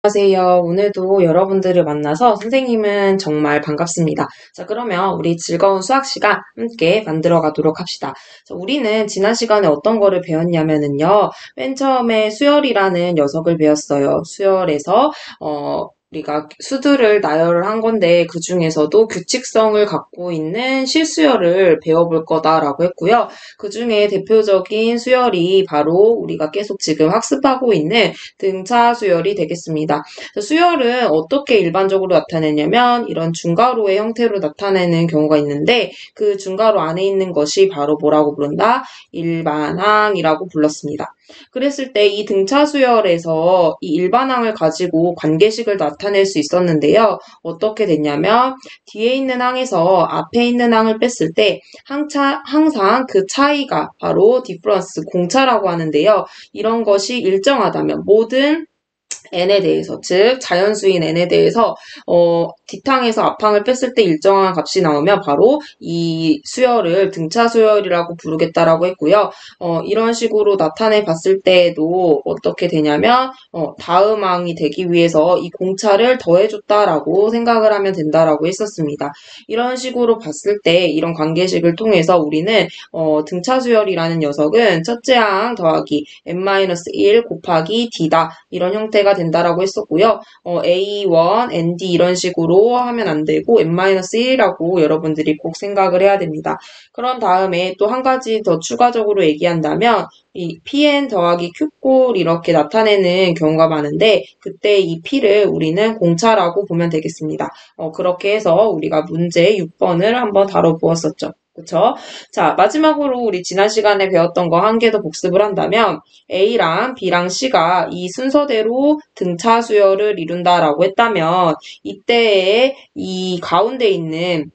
안녕하세요. 오늘도 여러분들을 만나서 선생님은 정말 반갑습니다. 자, 그러면 우리 즐거운 수학 시간 함께 만들어 가도록 합시다. 자, 우리는 지난 시간에 어떤 거를 배웠냐면은요. 맨 처음에 수열이라는 녀석을 배웠어요. 수열에서 우리가 수들을 나열을 한 건데 그 중에서도 규칙성을 갖고 있는 실수열을 배워볼 거다라고 했고요. 그 중에 대표적인 수열이 바로 우리가 계속 지금 학습하고 있는 등차 수열이 되겠습니다. 수열은 어떻게 일반적으로 나타내냐면 이런 중괄호의 형태로 나타내는 경우가 있는데 그 중괄호 안에 있는 것이 바로 뭐라고 부른다? 일반항이라고 불렀습니다. 그랬을 때 이 등차 수열에서 이 일반항을 가지고 관계식을 나타낼 수 있었는데요. 어떻게 됐냐면 뒤에 있는 항에서 앞에 있는 항을 뺐을 때 항상 그 차이가 바로 디퍼런스 공차라고 하는데요. 이런 것이 일정하다면 모든 n에 대해서, 즉 자연수인 n에 대해서 뒷항에서 앞항을 뺐을 때 일정한 값이 나오면 바로 이 수열을 등차 수열이라고 부르겠다라고 했고요. 이런 식으로 나타내 봤을 때에도 어떻게 되냐면 다음 항이 되기 위해서 이 공차를 더해줬다라고 생각을 하면 된다라고 했었습니다. 이런 식으로 봤을 때 이런 관계식을 통해서 우리는 등차 수열이라는 녀석은 첫째 항 더하기 n-1 곱하기 d다 이런 형태가 된다라고 했었고요. A1, ND 이런 식으로 하면 안 되고 n-1이라고 여러분들이 꼭 생각을 해야 됩니다. 그런 다음에 또 한 가지 더 추가적으로 얘기한다면 이 PN 더하기 Q꼴 이렇게 나타내는 경우가 많은데 그때 이 P를 우리는 공차라고 보면 되겠습니다. 그렇게 해서 우리가 문제 6번을 한번 다뤄보았었죠. 그쵸? 자, 마지막으로 우리 지난 시간에 배웠던 거 한 개 더 복습을 한다면 A랑 B랑 C가 이 순서대로 등차 수열을 이룬다라고 했다면 이때에 이 가운데 있는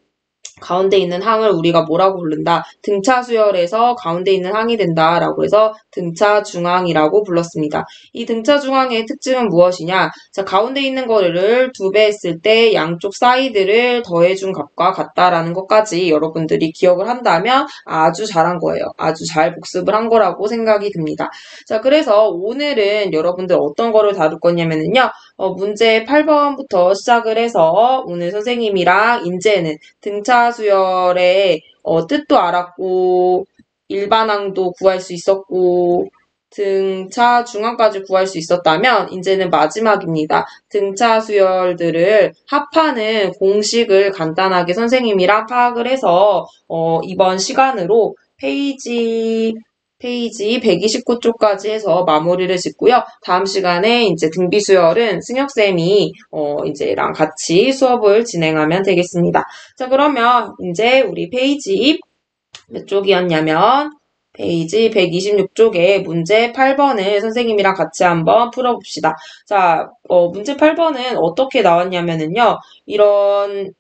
항을 우리가 뭐라고 부른다? 등차 수열에서 가운데 있는 항이 된다라고 해서 등차 중항이라고 불렀습니다. 이 등차 중항의 특징은 무엇이냐? 자, 가운데 있는 거를 2배 했을 때 양쪽 사이드를 더해준 값과 같다라는 것까지 여러분들이 기억을 한다면 아주 잘한 거예요. 아주 잘 복습을 한 거라고 생각이 듭니다. 자, 그래서 오늘은 여러분들 어떤 거를 다룰 거냐면요. 문제 8번부터 시작을 해서 오늘 선생님이랑 이제는 등차 수열의 뜻도 알았고 일반항도 구할 수 있었고 등차 중항까지 구할 수 있었다면 이제는 마지막입니다. 등차 수열들을 합하는 공식을 간단하게 선생님이랑 파악을 해서 이번 시간으로 페이지 129쪽까지 해서 마무리를 짓고요. 다음 시간에 이제 등비수열은 승혁쌤이 이제랑 같이 수업을 진행하면 되겠습니다. 자, 그러면 이제 우리 페이지 몇 쪽이었냐면 페이지 126쪽에 문제 8번을 선생님이랑 같이 한번 풀어봅시다. 자, 문제 8번은 어떻게 나왔냐면은요, 이런,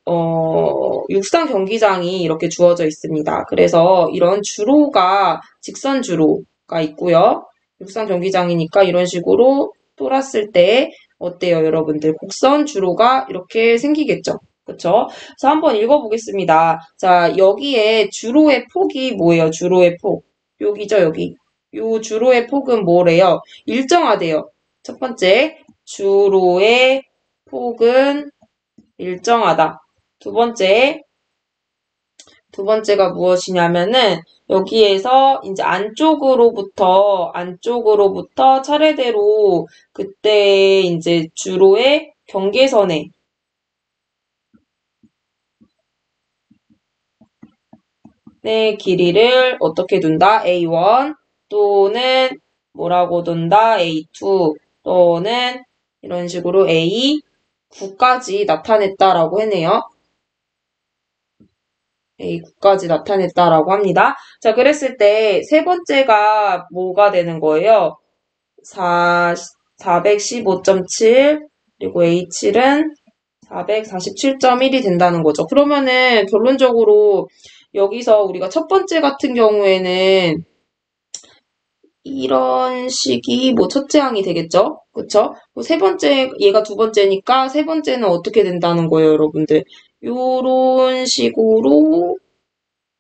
육상 경기장이 이렇게 주어져 있습니다. 그래서 이런 주로가, 직선 주로가 있고요. 육상 경기장이니까 이런 식으로 돌았을 때, 어때요, 여러분들? 곡선 주로가 이렇게 생기겠죠? 그쵸? 그래서 한번 읽어보겠습니다. 자, 여기에 주로의 폭이 뭐예요? 주로의 폭. 여기죠, 여기. 요 주로의 폭은 뭐래요? 일정하대요. 첫 번째, 주로의 폭은 일정하다. 두 번째가 무엇이냐면은 여기에서 이제 안쪽으로부터 차례대로 그때 이제 주로의 경계선에 의 길이를 어떻게 둔다? A1 또는 뭐라고 둔다? A2 또는 이런 식으로 A9까지 나타냈다라고 했네요. A9까지 나타냈다라고 합니다. 자, 그랬을 때 세 번째가 뭐가 되는 거예요? 415.7 그리고 A7은 447.1이 된다는 거죠. 그러면은 결론적으로 여기서 우리가 첫 번째 같은 경우에는 이런 식이 뭐 첫째 항이 되겠죠? 그쵸? 세 번째, 얘가 두 번째니까 세 번째는 어떻게 된다는 거예요, 여러분들? 요런 식으로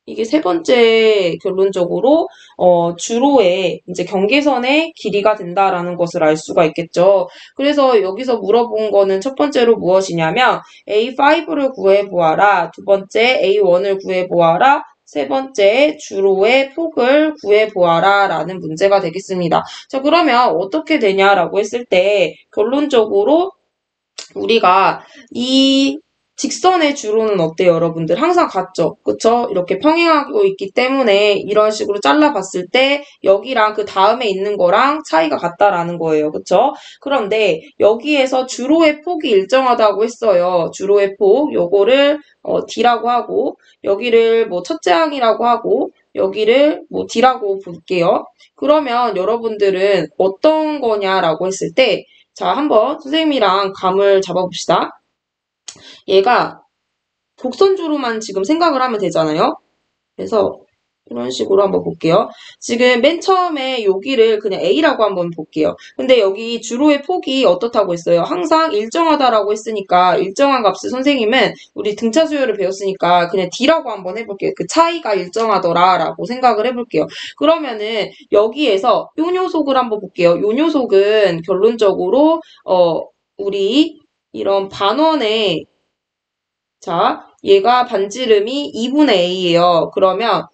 이게 세 번째 결론적으로 주로의 이제 경계선의 길이가 된다라는 것을 알 수가 있겠죠. 그래서 여기서 물어본 거는 첫 번째로 무엇이냐면 A5를 구해보아라. 두 번째 A1을 구해보아라. 세 번째 주로의 폭을 구해보아라 라는 문제가 되겠습니다. 자, 그러면 어떻게 되냐라고 했을 때 결론적으로 우리가 이 직선의 주로는 어때요, 여러분들? 항상 같죠? 그쵸? 이렇게 평행하고 있기 때문에 이런 식으로 잘라봤을 때 여기랑 그 다음에 있는 거랑 차이가 같다라는 거예요. 그쵸? 그런데 여기에서 주로의 폭이 일정하다고 했어요. 주로의 폭, 요거를 D라고 하고 여기를 뭐 첫째 항이라고 하고 여기를 뭐 D라고 볼게요. 그러면 여러분들은 어떤 거냐라고 했을 때 자, 한번 선생님이랑 감을 잡아봅시다. 얘가 곡선주로만 지금 생각을 하면 되잖아요. 그래서 이런 식으로 한번 볼게요. 지금 맨 처음에 여기를 그냥 A라고 한번 볼게요. 근데 여기 주로의 폭이 어떻다고 했어요? 항상 일정하다라고 했으니까 일정한 값을 선생님은 우리 등차 수열을 배웠으니까 그냥 D라고 한번 해볼게요. 그 차이가 일정하더라라고 생각을 해볼게요. 그러면은 여기에서 요 녀석을 한번 볼게요. 요 녀석은 결론적으로 우리 이런 반원의 자, 얘가 반지름이 2분의 A예요. 그러면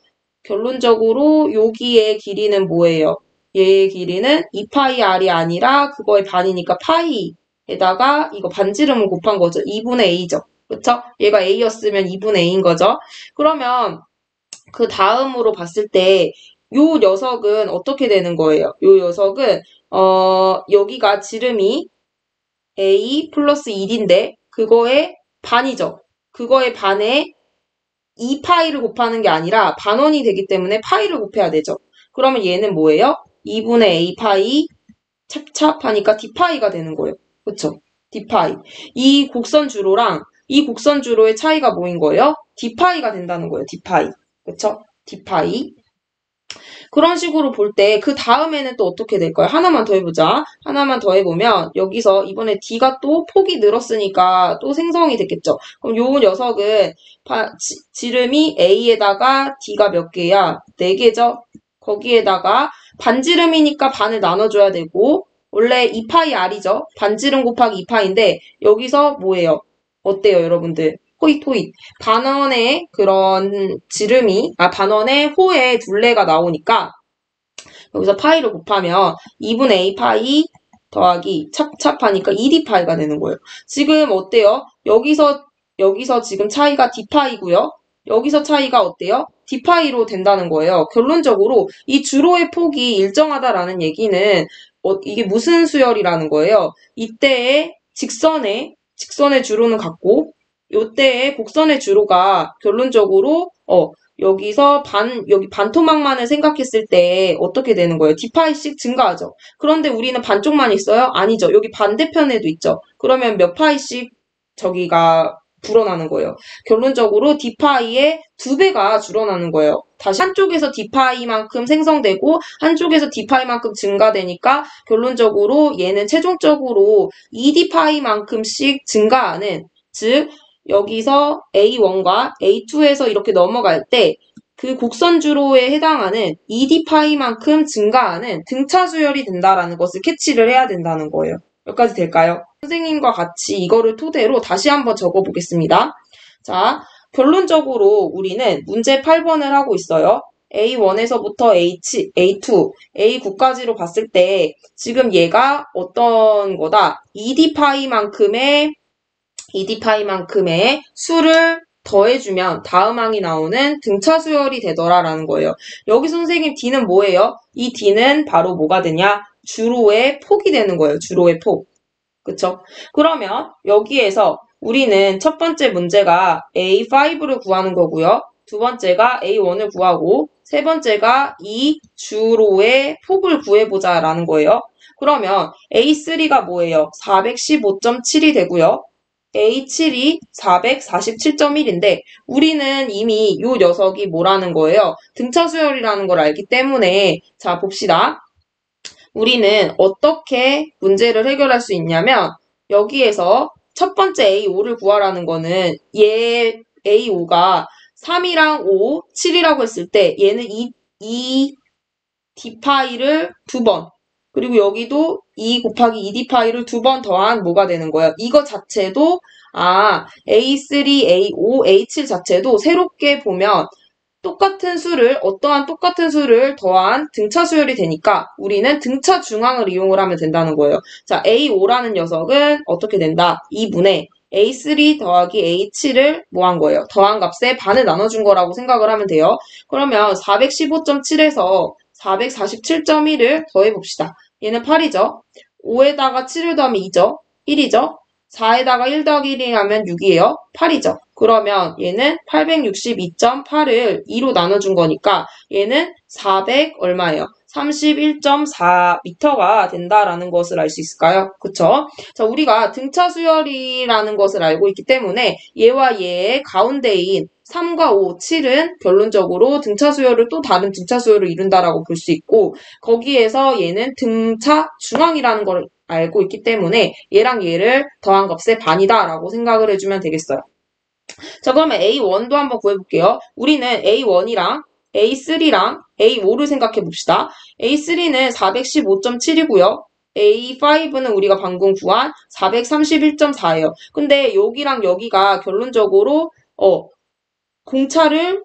결론적으로 여기의 길이는 뭐예요? 얘의 길이는 2파이 R이 아니라 그거의 반이니까 파이에다가 이거 반지름을 곱한 거죠. 2분의 A죠. 그쵸? 얘가 A였으면 2분의 A인 거죠. 그러면 그 다음으로 봤을 때 요 녀석은 어떻게 되는 거예요? 요 녀석은 여기가 지름이 A 플러스 1인데 그거의 반이죠. 그거의 반에 2파이를 곱하는 게 아니라 반원이 되기 때문에 파이를 곱해야 되죠. 그러면 얘는 뭐예요? 2분의 A 파이 찹찹하니까 D파이가 되는 거예요. 그쵸? D파이. 이 곡선 주로랑 이 곡선 주로의 차이가 뭐인 거예요? D파이가 된다는 거예요. D파이. 그쵸? D파이. 그런 식으로 볼 때 그 다음에는 또 어떻게 될까요? 하나만 더 해보자. 하나만 더 해보면 여기서 이번에 D가 또 폭이 늘었으니까 또 생성이 됐겠죠. 그럼 요 녀석은 지름이 A에다가 D가 몇 개야? 4개죠? 거기에다가 반지름이니까 반을 나눠줘야 되고 원래 2파이 R이죠? 반지름 곱하기 2파인데 여기서 뭐예요? 어때요, 여러분들? 호잇호잇. 반원의 그런 지름이, 반원의 호의 둘레가 나오니까 여기서 파이를 곱하면 2분의 A 파이 더하기 찹찹하니까 2D 파이가 되는 거예요. 지금 어때요? 여기서 지금 차이가 D 파이고요. 여기서 차이가 어때요? D 파이로 된다는 거예요. 결론적으로 이 주로의 폭이 일정하다라는 얘기는 이게 무슨 수열이라는 거예요? 이때의 직선의 주로는 같고 요때의 곡선의 주로가 결론적으로 여기서 여기 반토막만을 생각했을 때 어떻게 되는 거예요? D파이씩 증가하죠. 그런데 우리는 반쪽만 있어요? 아니죠. 여기 반대편에도 있죠. 그러면 몇 파이씩 저기가 불어나는 거예요. 결론적으로 D파이의 2배가 줄어나는 거예요. 다시 한쪽에서 D파이만큼 생성되고 한쪽에서 D파이만큼 증가되니까 결론적으로 얘는 최종적으로 2D파이만큼씩 증가하는 즉 여기서 A1과 A2에서 이렇게 넘어갈 때 그 곡선주로에 해당하는 2D파이만큼 증가하는 등차 수열이 된다라는 것을 캐치를 해야 된다는 거예요. 여기까지 될까요? 선생님과 같이 이거를 토대로 다시 한번 적어보겠습니다. 자, 결론적으로 우리는 문제 8번을 하고 있어요. A1에서부터 A2, A9까지로 봤을 때 지금 얘가 어떤 거다? 2D파이만큼의 수를 더해주면 다음 항이 나오는 등차 수열이 되더라라는 거예요. 여기 선생님 D는 뭐예요? 이 D는 바로 뭐가 되냐? 주로의 폭이 되는 거예요. 주로의 폭. 그쵸? 그러면 여기에서 우리는 첫 번째 문제가 A5를 구하는 거고요. 두 번째가 A1을 구하고 세 번째가 이 주로의 폭을 구해보자라는 거예요. 그러면 A3가 뭐예요? 415.7이 되고요. A7이 447.1인데 우리는 이미 이 녀석이 뭐라는 거예요? 등차 수열이라는 걸 알기 때문에 자 봅시다. 우리는 어떻게 문제를 해결할 수 있냐면 여기에서 첫 번째 A5를 구하라는 거는 얘 A5가 3이랑 5, 7이라고 했을 때 얘는 이 d파이를 2번, 그리고 여기도 2 곱하기 2d파이를 2번 더한 뭐가 되는 거예요? 이거 자체도 A3, A5, A7 자체도 새롭게 보면 어떠한 똑같은 수를 더한 등차 수열이 되니까 우리는 등차 중앙을 이용을 하면 된다는 거예요. 자, A5라는 녀석은 어떻게 된다? 2분의 A3 더하기 A7을 뭐 한 거예요? 더한 값에 반을 나눠준 거라고 생각을 하면 돼요. 그러면 415.7에서 447.1을 더해봅시다. 얘는 8이죠. 5에다가 7을 더하면 2죠. 1이죠. 4에다가 1 더하기 1이 하면 6이에요. 8이죠. 그러면 얘는 862.8을 2로 나눠준 거니까 얘는 400 얼마예요? 31.4m가 된다라는 것을 알 수 있을까요? 그쵸? 자, 우리가 등차 수열이라는 것을 알고 있기 때문에 얘와 얘의 가운데인 3과 5, 7은 결론적으로 등차 수열을 또 다른 등차 수열을 이룬다라고 볼 수 있고, 거기에서 얘는 등차 중앙이라는 걸 알고 있기 때문에 얘랑 얘를 더한 값의 반이다라고 생각을 해주면 되겠어요. 자, 그러면 A1도 한번 구해볼게요. 우리는 A1이랑 A3랑 A5를 생각해 봅시다. A3는 415.7이고요. A5는 우리가 방금 구한 431.4예요. 근데 여기랑 여기가 결론적으로 공차를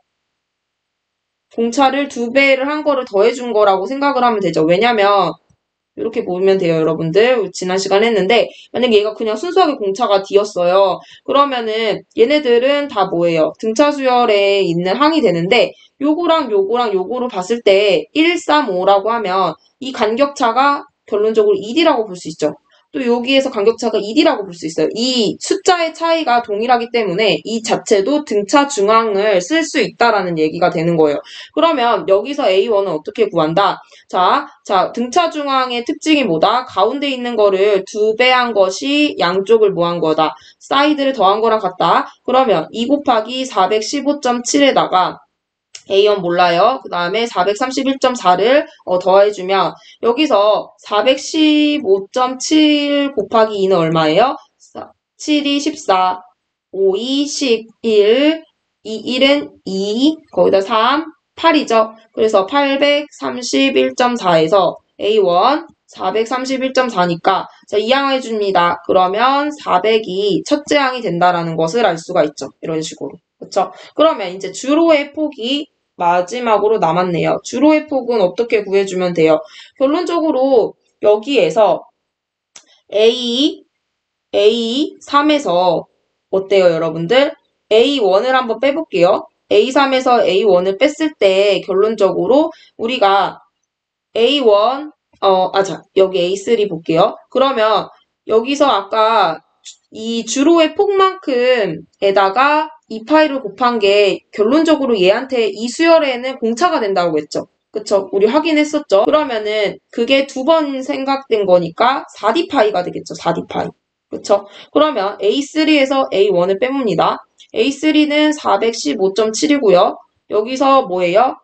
2배를 한 거를 더해준 거라고 생각을 하면 되죠. 왜냐면 이렇게 보면 돼요, 여러분들. 지난 시간에 했는데 만약에 얘가 그냥 순수하게 공차가 D였어요. 그러면은 얘네들은 다 뭐예요? 등차 수열에 있는 항이 되는데 요거랑 요거랑 요거를 봤을 때 1, 3, 5라고 하면 이 간격차가 결론적으로 1이라고 볼 수 있죠. 또 여기에서 간격차가 1이라고 볼 수 있어요. 이 숫자의 차이가 동일하기 때문에 이 자체도 등차 중앙을 쓸 수 있다라는 얘기가 되는 거예요. 그러면 여기서 A1은 어떻게 구한다? 자, 등차 중앙의 특징이 뭐다? 가운데 있는 거를 2배 한 것이 양쪽을 뭐 한 거다? 사이드를 더한 거랑 같다. 그러면 2 곱하기 415.7에다가 A1 몰라요. 그 다음에 431.4를 더해주면 여기서 415.7 곱하기 2는 얼마예요? 7이 14, 5이 11, 2, 1은 2, 거기다 3, 8이죠. 그래서 831.4에서 A1 431.4니까 자, 2항 해줍니다. 그러면 400이 첫째 항이 된다라는 것을 알 수가 있죠. 이런 식으로. 그렇죠? 그러면 이제 주로의 폭이 마지막으로 남았네요. 주로의 폭은 어떻게 구해주면 돼요? 결론적으로 여기에서 A3에서 어때요, 여러분들? A1을 한번 빼볼게요. A3에서 A1을 뺐을 때 결론적으로 우리가 A1, 여기 A3 볼게요. 그러면 여기서 아까 이 주로의 폭만큼에다가 이 파이를 곱한 게 결론적으로 얘한테 이 수열에는 공차가 된다고 했죠. 그쵸? 우리 확인했었죠? 그러면은 그게 2번 생각된 거니까 4D파이가 되겠죠. 4D파이. 그쵸? 그러면 A3에서 A1을 빼봅니다. A3는 415.7이고요. 여기서 뭐예요?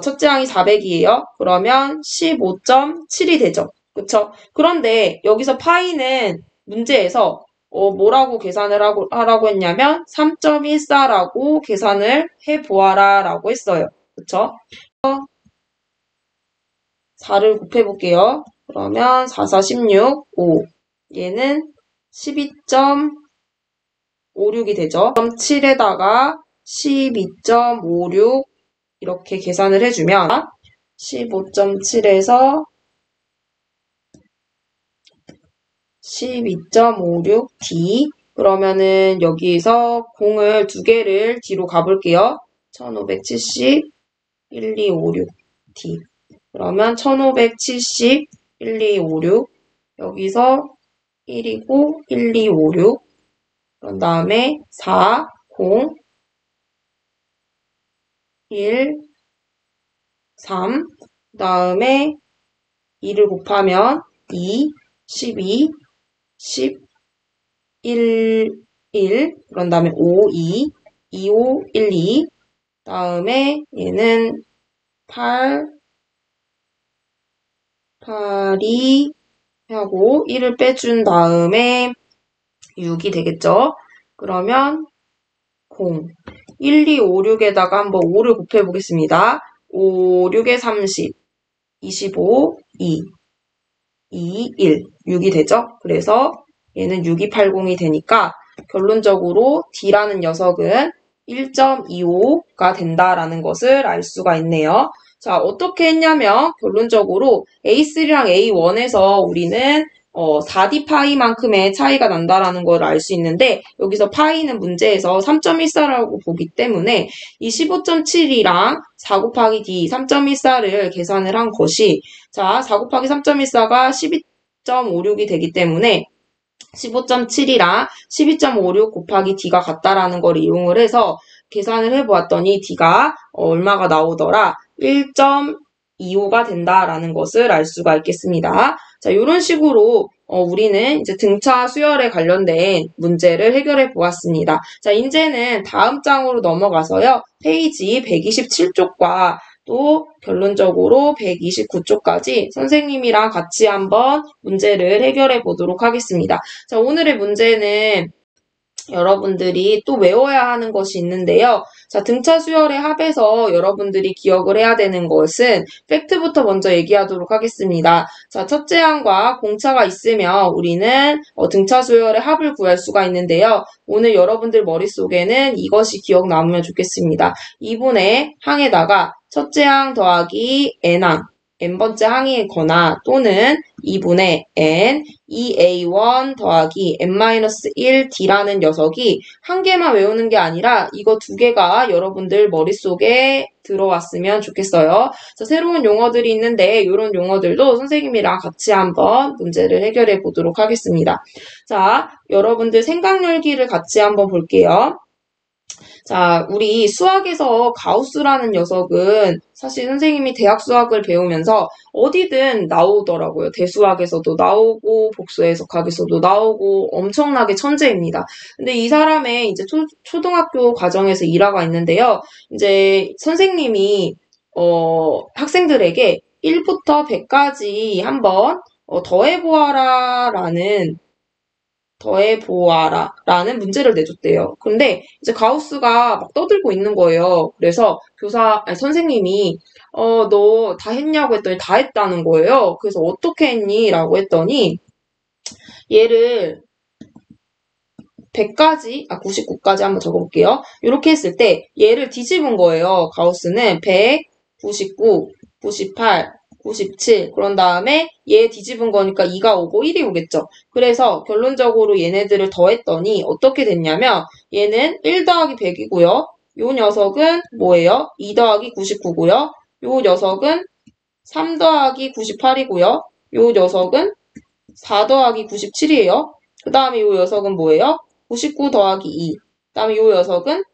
첫째 항이 400이에요. 그러면 15.7이 되죠. 그쵸? 그런데 여기서 파이는 문제에서 뭐라고 계산을 하라고 했냐면 3.14라고 계산을 해보아라 라고 했어요. 그쵸? 4를 곱해볼게요. 그러면 4, 4, 16, 5. 얘는 12.56이 되죠. 7에다가 12.56 이렇게 계산을 해주면 15.7에서 12.56D 그러면은 여기서 공을 2개를 뒤로 가볼게요. 1570, 1256D 그러면 1570, 1256 여기서 1이고 1256 그런 다음에 4, 0, 1, 3 그 다음에 2를 곱하면 2, 12, 10, 1, 1 그런 다음에 5, 2, 2, 5, 1, 2 다음에 얘는 8, 8이 하고 1을 빼준 다음에 6이 되겠죠. 그러면 0. 1, 2, 5, 6에다가 한번 5를 곱해 보겠습니다. 5, 6에 30, 25, 2, 2, 1, 6이 되죠? 그래서 얘는 6280이 되니까 결론적으로 D라는 녀석은 1.25가 된다라는 것을 알 수가 있네요. 자, 어떻게 했냐면 결론적으로 A3랑 A1에서 우리는 4D 파이만큼의 차이가 난다라는 걸 알 수 있는데 여기서 파이는 문제에서 3.14라고 보기 때문에 이 15.7이랑 4 곱하기 D 3.14를 계산을 한 것이 자, 4 곱하기 3.14가 12.56이 되기 때문에 15.7이랑 12.56 곱하기 D가 같다라는 걸 이용을 해서 계산을 해보았더니 D가 얼마가 나오더라? 1.25가 된다라는 것을 알 수가 있겠습니다. 자, 이런 식으로 우리는 이제 등차 수열에 관련된 문제를 해결해 보았습니다. 자, 이제는 다음 장으로 넘어가서요. 페이지 127쪽과 또 결론적으로 129쪽까지 선생님이랑 같이 한번 문제를 해결해 보도록 하겠습니다. 자, 오늘의 문제는 여러분들이 또 외워야 하는 것이 있는데요. 자, 등차 수열의 합에서 여러분들이 기억을 해야 되는 것은 팩트부터 먼저 얘기하도록 하겠습니다. 자, 첫째 항과 공차가 있으면 우리는 등차 수열의 합을 구할 수가 있는데요. 오늘 여러분들 머릿속에는 이것이 기억 남으면 좋겠습니다. 2분의 항에다가 첫째 항 더하기 n항 n번째 항이거나 또는 2분의 n 2a1 더하기 n-1d라는 녀석이 한 개만 외우는 게 아니라 이거 두 개가 여러분들 머릿속에 들어왔으면 좋겠어요. 자, 새로운 용어들이 있는데 이런 용어들도 선생님이랑 같이 한번 문제를 해결해 보도록 하겠습니다. 자, 여러분들 생각열기를 같이 한번 볼게요. 자, 우리 수학에서 가우스라는 녀석은 사실 선생님이 대학 수학을 배우면서 어디든 나오더라고요. 대수학에서도 나오고 복수해석학에서도 나오고 엄청나게 천재입니다. 근데 이 사람의 이제 초등학교 과정에서 일화가 있는데요. 이제 선생님이 학생들에게 1부터 100까지 한번 더해보아라 라는 문제를 내줬대요. 근데 이제 가우스가 막 떠들고 있는 거예요. 그래서 선생님이 너 다 했냐고 했더니 다 했다는 거예요. 그래서 어떻게 했니? 라고 했더니 얘를 100까지, 99까지 한번 적어볼게요. 이렇게 했을 때 얘를 뒤집은 거예요. 가우스는 100, 99, 98, 97 그런 다음에 얘 뒤집은 거니까 2가 오고 1이 오겠죠. 그래서 결론적으로 얘네들을 더했더니 어떻게 됐냐면 얘는 1 더하기 100이고요. 요 녀석은 뭐예요? 2 더하기 99고요. 요 녀석은 3 더하기 98이고요. 요 녀석은 4 더하기 97이에요. 그 다음에 요 녀석은 뭐예요? 99 더하기 2. 그 다음에 요 녀석은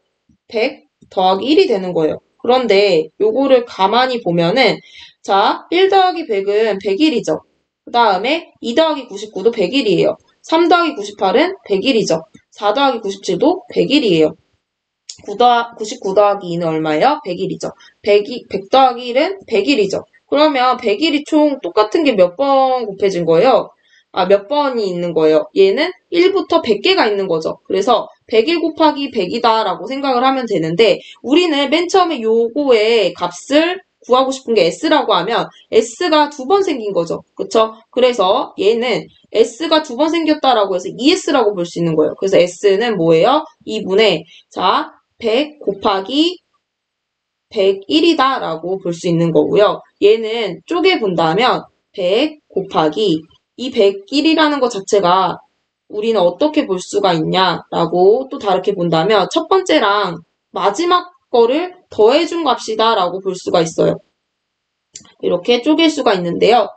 100 더하기 1이 되는 거예요. 그런데 요거를 가만히 보면은 자, 1 더하기 100은 101이죠. 그 다음에 2 더하기 99도 101이에요. 3 더하기 98은 101이죠. 4 더하기 97도 101이에요. 99 더하기 2는 얼마예요? 101이죠. 100 더하기 1은 101이죠. 그러면 101이 총 똑같은 게 몇 번 곱해진 거예요? 몇 번이 있는 거예요. 얘는 1부터 100개가 있는 거죠. 그래서 101 곱하기 100이다 라고 생각을 하면 되는데 우리는 맨 처음에 요거의 값을 구하고 싶은 게 S라고 하면 S가 2번 생긴 거죠. 그쵸? 그래서 얘는 S가 2번 생겼다라고 해서 ES라고 볼 수 있는 거예요. 그래서 S는 뭐예요? 2분의 100 곱하기 101이다 라고 볼 수 있는 거고요. 얘는 쪼개 본다면 100 곱하기 이 101이라는 것 자체가 우리는 어떻게 볼 수가 있냐라고 또 다르게 본다면 첫 번째랑 마지막 거를 더해준 값이다 라고 볼 수가 있어요. 이렇게 쪼갤 수가 있는데요.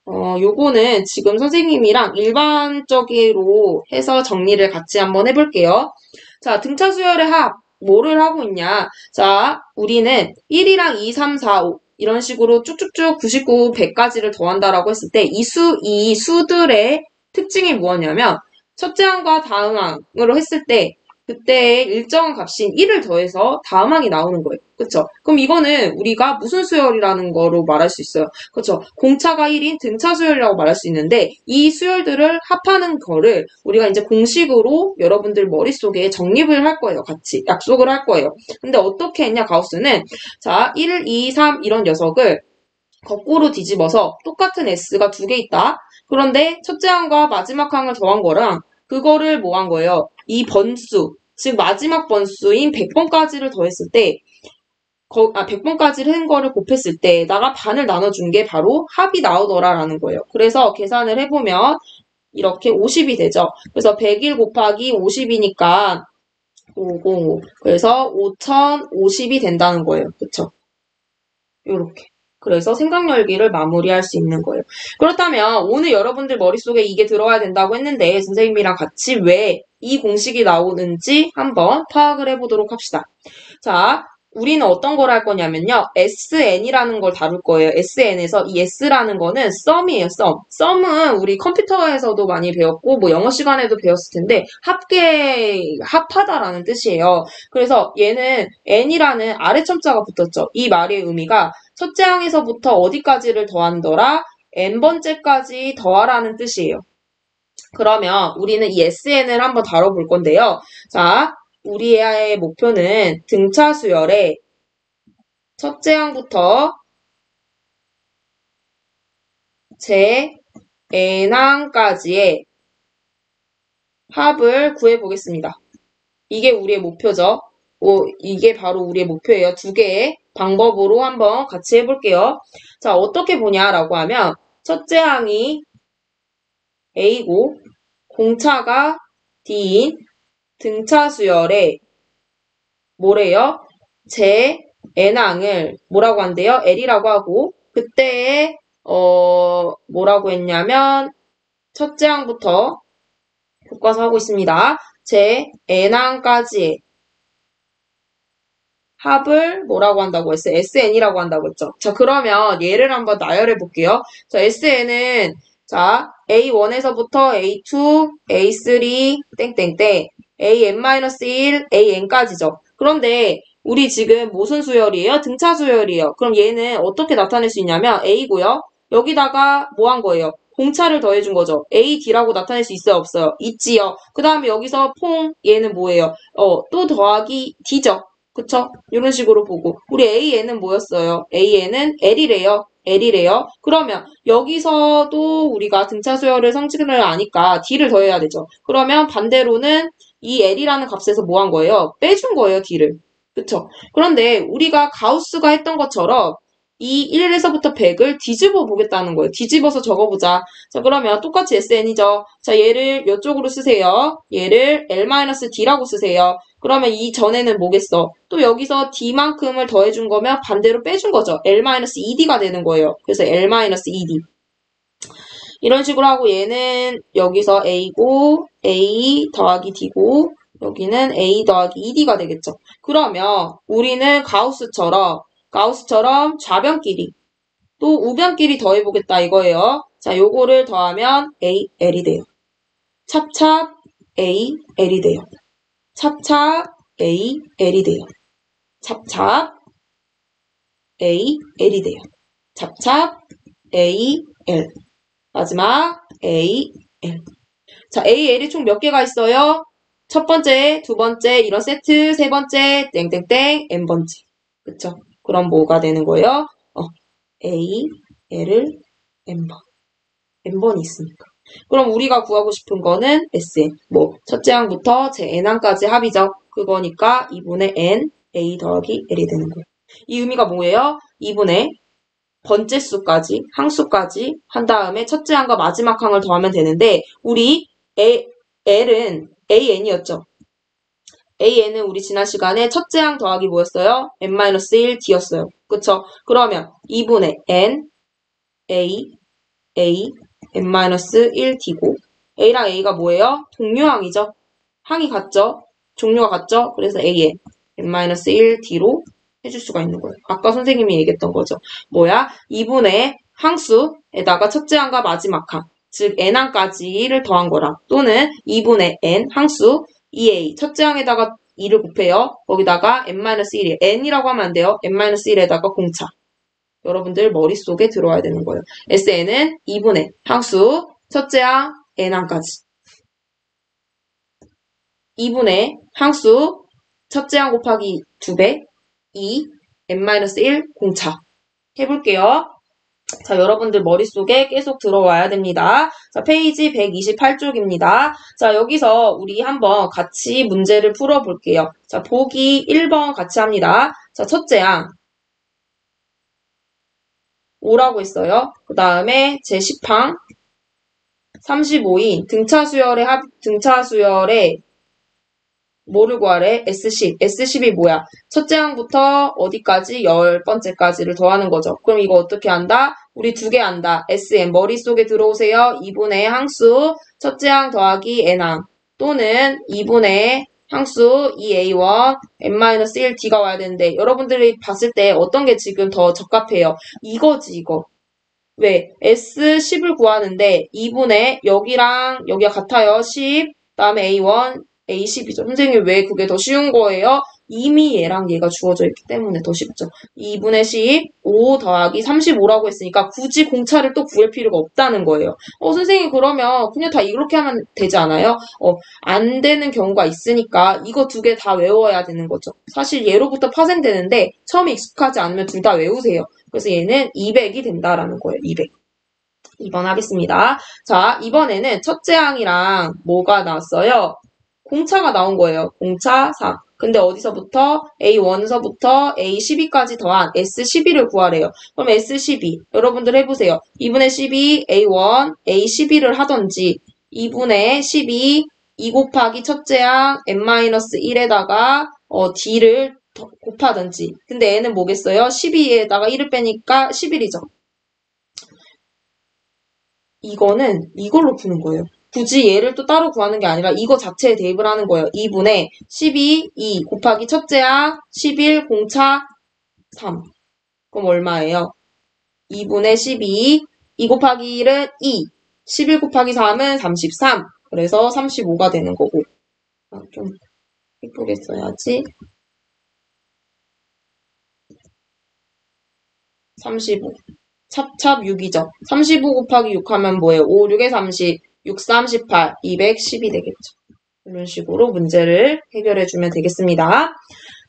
요거는 지금 선생님이랑 일반적으로 해서 정리를 같이 한번 해볼게요. 자, 등차 수열의 합, 뭐를 하고 있냐. 자, 우리는 1이랑 2, 3, 4, 5 이런 식으로 쭉쭉쭉 99, 100까지를 더한다라고 했을 때 이 수들의 특징이 뭐냐면 첫째 항과 다음 항으로 했을 때 그때 일정한 값인 1을 더해서 다음 항이 나오는 거예요. 그쵸? 그럼 이거는 우리가 무슨 수열이라는 거로 말할 수 있어요. 그쵸? 공차가 1인 등차 수열이라고 말할 수 있는데 이 수열들을 합하는 거를 우리가 이제 공식으로 여러분들 머릿속에 정립을 할 거예요. 같이 약속을 할 거예요. 근데 어떻게 했냐 가우스는 자 1, 2, 3 이런 녀석을 거꾸로 뒤집어서 똑같은 S가 두 개 있다. 그런데 첫째 항과 마지막 항을 더한 거랑 그거를 뭐 한 거예요? 이 번수, 즉 마지막 번수인 100번까지를 더했을 때 100번까지를 한 거를 곱했을 때다가 반을 나눠준 게 바로 합이 나오더라라는 거예요. 그래서 계산을 해보면 이렇게 50이 되죠. 그래서 101 곱하기 50이니까 505. 그래서 5050이 된다는 거예요. 그쵸? 요렇게. 그래서 생각열기를 마무리할 수 있는 거예요. 그렇다면 오늘 여러분들 머릿속에 이게 들어와야 된다고 했는데 선생님이랑 같이 왜 이 공식이 나오는지 한번 파악을 해보도록 합시다. 자, 우리는 어떤 걸 할 거냐면요. SN이라는 걸 다룰 거예요. SN에서 이 S라는 거는 썸이에요. 썸. 썸은 우리 컴퓨터에서도 많이 배웠고 뭐 영어 시간에도 배웠을 텐데 합하다라는 뜻이에요. 그래서 얘는 N이라는 아래첨자가 붙었죠. 이 말의 의미가 첫째 항에서부터 어디까지를 더한더라 n번째까지 더하라는 뜻이에요. 그러면 우리는 이 SN을 한번 다뤄볼 건데요. 자, 우리의 목표는 등차 수열의 첫째 항부터 제 n항까지의 합을 구해보겠습니다. 이게 우리의 목표죠. 이게 바로 우리의 목표예요. 두 개의 방법으로 한번 같이 해볼게요. 자, 어떻게 보냐라고 하면 첫째 항이 A고 공차가 D인 등차 수열의 뭐래요? 제 n항을 뭐라고 한대요? L이라고 하고 그때에 뭐라고 했냐면 첫째 항부터 교과서 하고 있습니다. 제 n항까지의 합을 뭐라고 한다고 했어요? SN이라고 한다고 했죠. 자, 그러면 얘를 한번 나열해 볼게요. 자, SN은 자, A1에서부터 A2, A3, 땡땡땡, AN-1, AN까지죠. 그런데 우리 지금 무슨 수열이에요? 등차 수열이에요. 그럼 얘는 어떻게 나타낼 수 있냐면 A고요. 여기다가 뭐 한 거예요? 공차를 더해준 거죠. AD라고 나타낼 수 있어요? 없어요? 있지요. 그 다음에 여기서 얘는 뭐예요? 또 더하기 D죠. 그쵸? 이런 식으로 보고 우리 AN은 뭐였어요? AN은 L이래요. 그러면 여기서도 우리가 등차 수열을 성질을 아니까 D를 더해야 되죠. 그러면 반대로는 이 L이라는 값에서 뭐 한 거예요? 빼준 거예요, D를. 그쵸? 그런데 우리가 가우스가 했던 것처럼 이 1에서부터 100을 뒤집어 보겠다는 거예요. 뒤집어서 적어보자. 자, 그러면 똑같이 SN이죠. 자, 얘를 이쪽으로 쓰세요. 얘를 L-D라고 쓰세요. 그러면 이 전에는 뭐겠어? 또 여기서 D만큼을 더해준 거면 반대로 빼준 거죠. L-ED가 되는 거예요. 그래서 L-ED. 이런 식으로 하고 얘는 여기서 A고 A 더하기 D고 여기는 A 더하기 ED가 되겠죠. 그러면 우리는 가우스처럼 좌변끼리 또 우변끼리 더해보겠다 이거예요. 자, 요거를 더하면 AL이 돼요. 찹찹 AL이 돼요. 찹찹 AL이 돼요. 찹찹 AL이 돼요. 찹찹 AL. 마지막 AL. 자, AL이 총 몇 개가 있어요? 첫 번째, 두 번째, 이런 세트, 세 번째, 땡땡땡, n번째. 그쵸? 그럼 뭐가 되는 거예요? A, L을 n번. n번이 있으니까. 그럼 우리가 구하고 싶은 거는 SN. 첫째 항부터 제 n항까지 합이죠. 그거니까 2분의 n, A 더하기 L이 되는 거예요. 이 의미가 뭐예요? 2분의 번째 수까지, 항수까지 한 다음에 첫째 항과 마지막 항을 더하면 되는데 우리 L은 AN이었죠. AN은 우리 지난 시간에 첫째 항 더하기 뭐였어요? n-1 D였어요. 그쵸? 그러면 2분의 n, A, n-1 D고 A랑 A가 뭐예요? 동류항이죠. 항이 같죠? 종류가 같죠? 그래서 AN, n-1 D로 해줄 수가 있는 거예요. 아까 선생님이 얘기했던 거죠. 2분의 항수에다가 첫째 항과 마지막 항, 즉 n항까지를 더한 거랑 또는 2분의 n 항수 2a 첫째 항에다가 2를 곱해요. 거기다가 n-1이에요. n이라고 하면 안 돼요. n-1에다가 공차. 여러분들 머릿속에 들어와야 되는 거예요. SN은 2분의 항수 첫째 항 n항까지. 2분의 항수 첫째 항 곱하기 2배 2 n-1 공차. 해볼게요. 자, 여러분들 머릿속에 계속 들어와야 됩니다. 자, 페이지 128쪽입니다. 자, 여기서 우리 한번 같이 문제를 풀어볼게요. 자, 보기 1번 같이 합니다. 자, 첫째 항 5라고 했어요. 그 다음에 제10항 35인 등차수열의 뭐를 구하래? S10. S10이 뭐야? 첫째 항부터 어디까지? 10번째까지를 더하는 거죠. 그럼 이거 어떻게 한다? 우리 두 개 한다. SM. 머릿속에 들어오세요. 2분의 항수 첫째 항 더하기 n항 또는 2분의 항수 2a1 n-1d가 와야 되는데 여러분들이 봤을 때 어떤 게 지금 더 적합해요? 이거지 이거. 왜? S10을 구하는데 2분의 여기랑 여기가 같아요. 10, 그다음에 A1, A10이죠. 선생님 왜 그게 더 쉬운 거예요? 이미 얘랑 얘가 주어져 있기 때문에 더 쉽죠. 2분의 10, 5 더하기 35라고 했으니까 굳이 공차를 또 구할 필요가 없다는 거예요. 선생님 그러면 그냥 다 이렇게 하면 되지 않아요? 안 되는 경우가 있으니까 이거 두 개 다 외워야 되는 거죠. 사실 얘로부터 파생되는데 처음에 익숙하지 않으면 둘 다 외우세요. 그래서 얘는 200이 된다라는 거예요. 200. 2번 하겠습니다. 자, 이번에는 첫째 항이랑 뭐가 나왔어요? 공차가 나온 거예요. 공차 3. 근데 어디서부터? A1서부터 A12까지 더한 S12를 구하래요. 그럼 S12. 여러분들 해보세요. 2분의 12, A1, A12를 하던지 2분의 12, 2 곱하기 첫째 항 n-1에다가 D를 곱하든지. 근데 N은 뭐겠어요? 12에다가 1을 빼니까 11이죠. 이거는 이걸로 푸는 거예요. 굳이 얘를 또 따로 구하는 게 아니라 이거 자체에 대입을 하는 거예요. 2분의 12, 2 곱하기 첫째 항 11 공차 3. 그럼 얼마예요? 2분의 12, 2 곱하기 1은 2, 11 곱하기 3은 33. 그래서 35가 되는 거고. 좀 예쁘게 써야지. 35. 찹찹 6이죠. 35 곱하기 6 하면 뭐예요? 5, 6에 30, 6, 38, 210이 되겠죠. 이런 식으로 문제를 해결해주면 되겠습니다.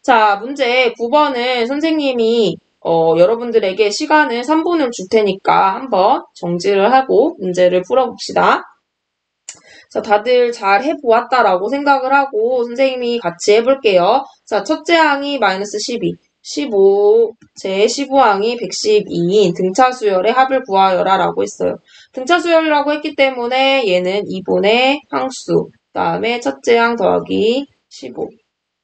자, 문제 9번은 선생님이 여러분들에게 시간을 3분을 줄 테니까 한번 정지를 하고 문제를 풀어봅시다. 자, 다들 잘 해보았다라고 생각을 하고 선생님이 같이 해볼게요. 자, 첫째 항이 마이너스 12. 15, 제15항이 112인 등차수열의 합을 구하여라 라고 했어요. 등차수열이라고 했기 때문에 얘는 2분의 항수, 그 다음에 첫째 항 더하기 15,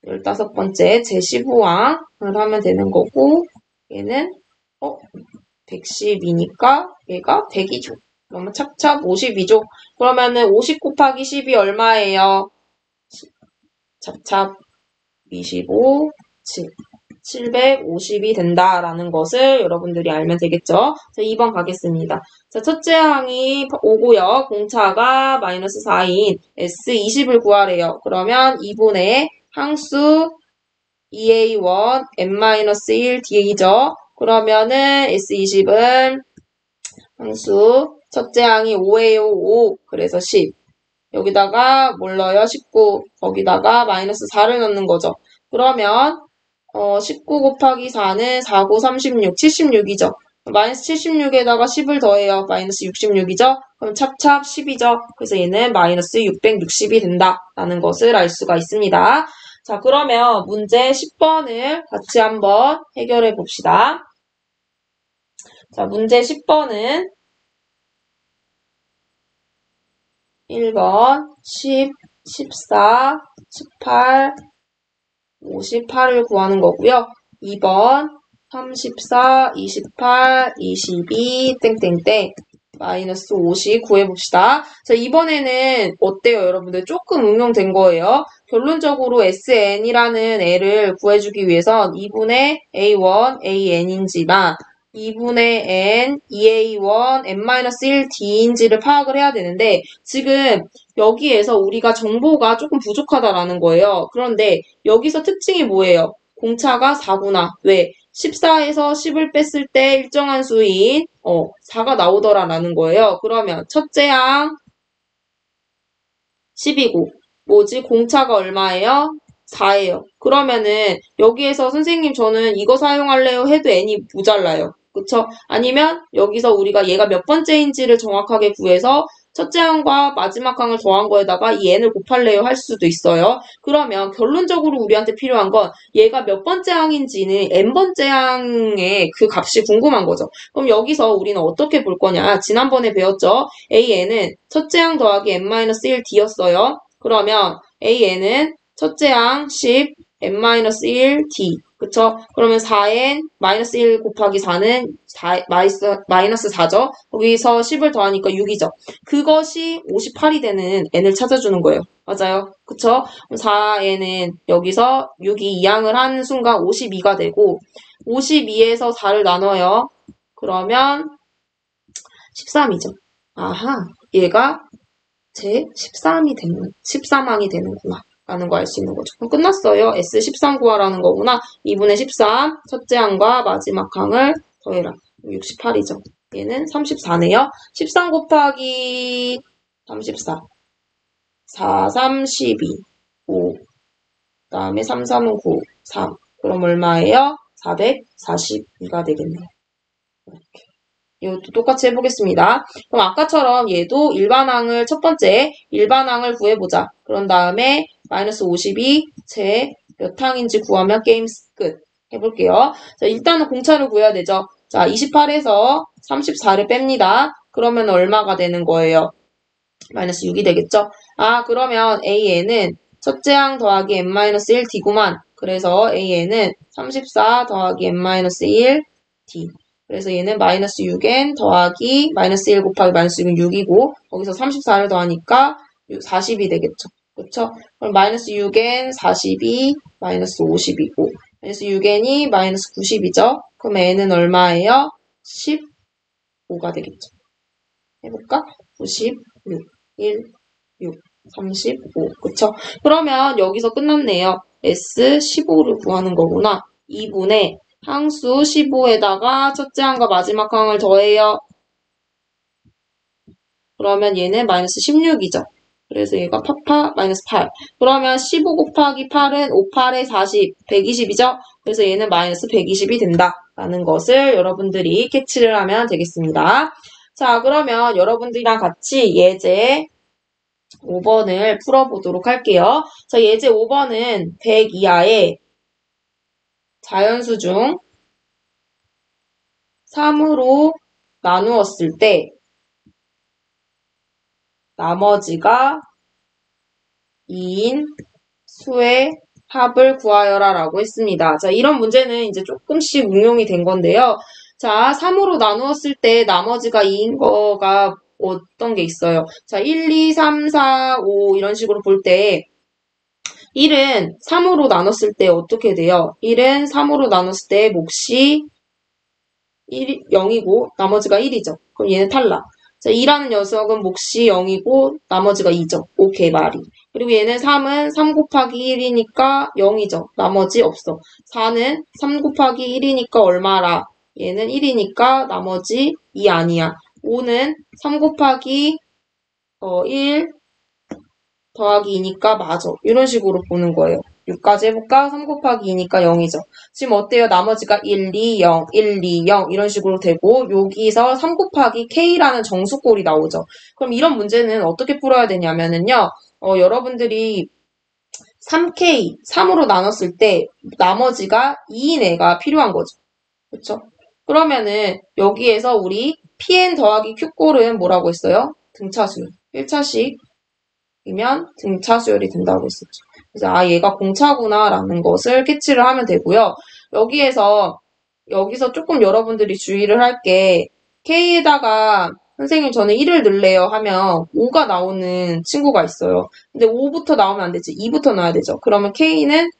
15번째 제15항을 하면 되는 거고 얘는 112니까 얘가 100이죠. 그러면 찹찹 52죠. 그러면은 50 곱하기 10이 얼마예요? 찹찹 25, 7. 750이 된다라는 것을 여러분들이 알면 되겠죠. 자, 2번 가겠습니다. 자, 첫째 항이 5고요. 공차가 마이너스 4인 S20을 구하래요. 그러면 2분의 항수 2A1 n-1 D죠. 그러면은 S20은 항수 첫째 항이 5에요. 5. 그래서 10. 여기다가 뭘 넣어요? 19. 거기다가 마이너스 4를 넣는 거죠. 그러면 19 곱하기 4는 4, 9, 36, 76이죠. 마이너스 76에다가 10을 더해요. 마이너스 66이죠. 그럼 찹찹 10이죠. 그래서 얘는 마이너스 660이 된다라는 것을 알 수가 있습니다. 자, 그러면 문제 10번을 같이 한번 해결해 봅시다. 자, 문제 10번은 1번 10, 14, 18, 58을 구하는 거고요. 2번 34, 28, 22, 땡땡땡 마이너스 50 구해봅시다. 자, 이번에는 어때요, 여러분들? 조금 응용된 거예요. 결론적으로 SN이라는 애를 구해주기 위해선 2분의 A1, AN인지나 2분의 n, 2a1, n-1d인지를 파악을 해야 되는데 지금 여기에서 우리가 정보가 조금 부족하다라는 거예요. 그런데 여기서 특징이 뭐예요? 공차가 4구나. 왜? 14에서 10을 뺐을 때 일정한 수인 4가 나오더라라는 거예요. 그러면 첫째 항 10이고 뭐지? 공차가 얼마예요? 4예요. 그러면은 여기에서 선생님 저는 이거 사용할래요 해도 n이 모자라요. 그쵸? 아니면 여기서 우리가 얘가 몇 번째인지를 정확하게 구해서 첫째 항과 마지막 항을 더한 거에다가 이 n을 곱할래요 할 수도 있어요. 그러면 결론적으로 우리한테 필요한 건 얘가 몇 번째 항인지는 n번째 항의 그 값이 궁금한 거죠. 그럼 여기서 우리는 어떻게 볼 거냐? 지난번에 배웠죠? an은 첫째 항 더하기 n-1d였어요. 그러면 an은 첫째 항 10, n-1d. 그쵸? 그러면 4n-1 곱하기 4는 마이너스 4죠? 거기서 10을 더하니까 6이죠. 그것이 58이 되는 n을 찾아주는 거예요. 맞아요. 그쵸? 4n은 여기서 6이 2항을 하는 순간 52가 되고 52에서 4를 나눠요. 그러면 13이죠. 아하, 얘가 제 13항이 되는구나. 라는 거 알 수 있는 거죠. 그럼 끝났어요. S13 구하라는 거구나. 2분의 13, 첫째 항과 마지막 항을 더해라. 68이죠. 얘는 34네요. 13 곱하기 34. 4, 3, 12. 5. 그 다음에 3, 3은 9. 3. 그럼 얼마예요? 442가 되겠네요. 이렇게. 이것도 똑같이 해보겠습니다. 그럼 아까처럼 얘도 일반항을 첫 번째 일반항을 구해보자. 그런 다음에 마이너스 52 제 몇 항인지 구하면 게임 끝. 해볼게요. 자, 일단은 공차를 구해야 되죠. 자, 28에서 34를 뺍니다. 그러면 얼마가 되는 거예요? 마이너스 6이 되겠죠? 아, 그러면 AN은 첫째 항 더하기 n-1d구만. 그래서 AN은 34 더하기 n-1d. 그래서 얘는 마이너스 6n 더하기 마이너스 1 곱하기 마이너스 6은 6이고 거기서 34를 더하니까 40이 되겠죠. 그쵸? 그럼 마이너스 6n 42 마이너스 50이고 마이너스 6n이 마이너스 90이죠. 그럼 n은 얼마예요? 15가 되겠죠. 해볼까? 96, 1, 6, 35. 그쵸? 그러면 여기서 끝났네요. S15를 구하는 거구나. 2분의 항수 15에다가 첫째 항과 마지막 항을 더해요. 그러면 얘는 마이너스 16이죠. 그래서 얘가 마이너스 8. 그러면 15 곱하기 8은 5, 8에 40, 120이죠. 그래서 얘는 마이너스 120이 된다라는 것을 여러분들이 캐치를 하면 되겠습니다. 자, 그러면 여러분들이랑 같이 예제 5번을 풀어보도록 할게요. 자, 예제 5번은 100 이하의 자연수 중 3으로 나누었을 때 나머지가 2인 수의 합을 구하여라 라고 했습니다. 자, 이런 문제는 이제 조금씩 응용이 된 건데요. 자, 3으로 나누었을 때 나머지가 2인 거가 어떤 게 있어요? 자, 1, 2, 3, 4, 5 이런 식으로 볼 때 1은 3으로 나눴을 때 어떻게 돼요? 1은 3으로 나눴을 때 몫이 0이고 나머지가 1이죠. 그럼 얘는 탈락. 자, 2라는 녀석은 몫이 0이고 나머지가 2죠. 오케이, 말이. 그리고 얘는 3은 3 곱하기 1이니까 0이죠. 나머지 없어. 4는 3 곱하기 1이니까 얼마라? 얘는 1이니까 나머지 2 아니야. 5는 3 곱하기 1 더하기 2니까 맞아. 이런 식으로 보는 거예요. 6까지 해볼까? 3 곱하기 2니까 0이죠. 지금 어때요? 나머지가 1, 2, 0, 1, 2, 0 이런 식으로 되고 여기서 3 곱하기 k라는 정수꼴이 나오죠. 그럼 이런 문제는 어떻게 풀어야 되냐면요. 여러분들이 3k, 3으로 나눴을 때 나머지가 2인 애가 필요한 거죠. 그쵸? 그러면은 여기에서 우리 pn 더하기 q꼴은 뭐라고 했어요? 등차수열. 1차식 이면 등차수열이 된다고 했었죠. 그래서 아 얘가 공차구나 라는 것을 캐치를 하면 되고요. 여기서 조금 여러분들이 주의를 할 게 K에다가 선생님 저는 1을 넣을래요 하면 5가 나오는 친구가 있어요. 근데 5부터 나오면 안 되지. 2부터 넣어야 되죠. 그러면 K는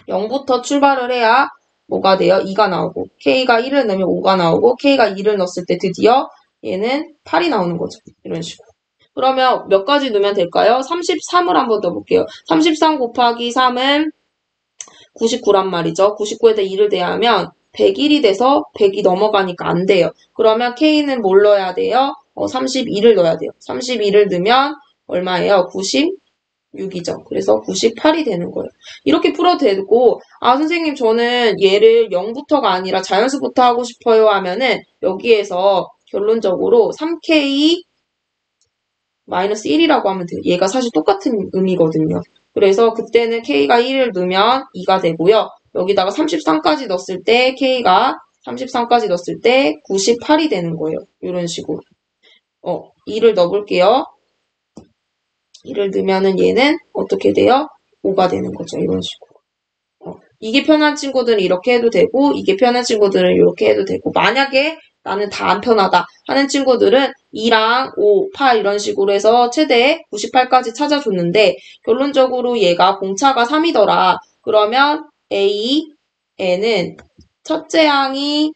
0부터 출발을 해야 뭐가 돼요? 2가 나오고 K가 1을 넣으면 5가 나오고 K가 2를 넣었을 때 드디어 얘는 8이 나오는 거죠. 이런 식으로. 그러면 몇 가지 넣으면 될까요? 33을 한번 넣어볼게요. 33 곱하기 3은 99란 말이죠. 99에다 2를 대하면 101이 돼서 100이 넘어가니까 안 돼요. 그러면 K는 뭘 넣어야 돼요? 32를 넣어야 돼요. 32를 넣으면 얼마예요? 96이죠. 그래서 98이 되는 거예요. 이렇게 풀어도 되고, 아, 선생님, 저는 얘를 0부터가 아니라 자연수부터 하고 싶어요 하면은 여기에서 결론적으로 3K 마이너스 1이라고 하면 돼요. 얘가 사실 똑같은 의미거든요. 그래서 그때는 K가 1을 넣으면 2가 되고요. 여기다가 33까지 넣었을 때 K가 33까지 넣었을 때 98이 되는 거예요. 이런 식으로. 2를 넣어볼게요. 2를 넣으면은 얘는 어떻게 돼요? 5가 되는 거죠. 이런 식으로. 이게 편한 친구들은 이렇게 해도 되고, 이게 편한 친구들은 이렇게 해도 되고, 만약에 나는 다 안 편하다 하는 친구들은 2랑 5, 8 이런 식으로 해서 최대 98까지 찾아줬는데, 결론적으로 얘가 공차가 3이더라. 그러면 A, N은 첫째 항이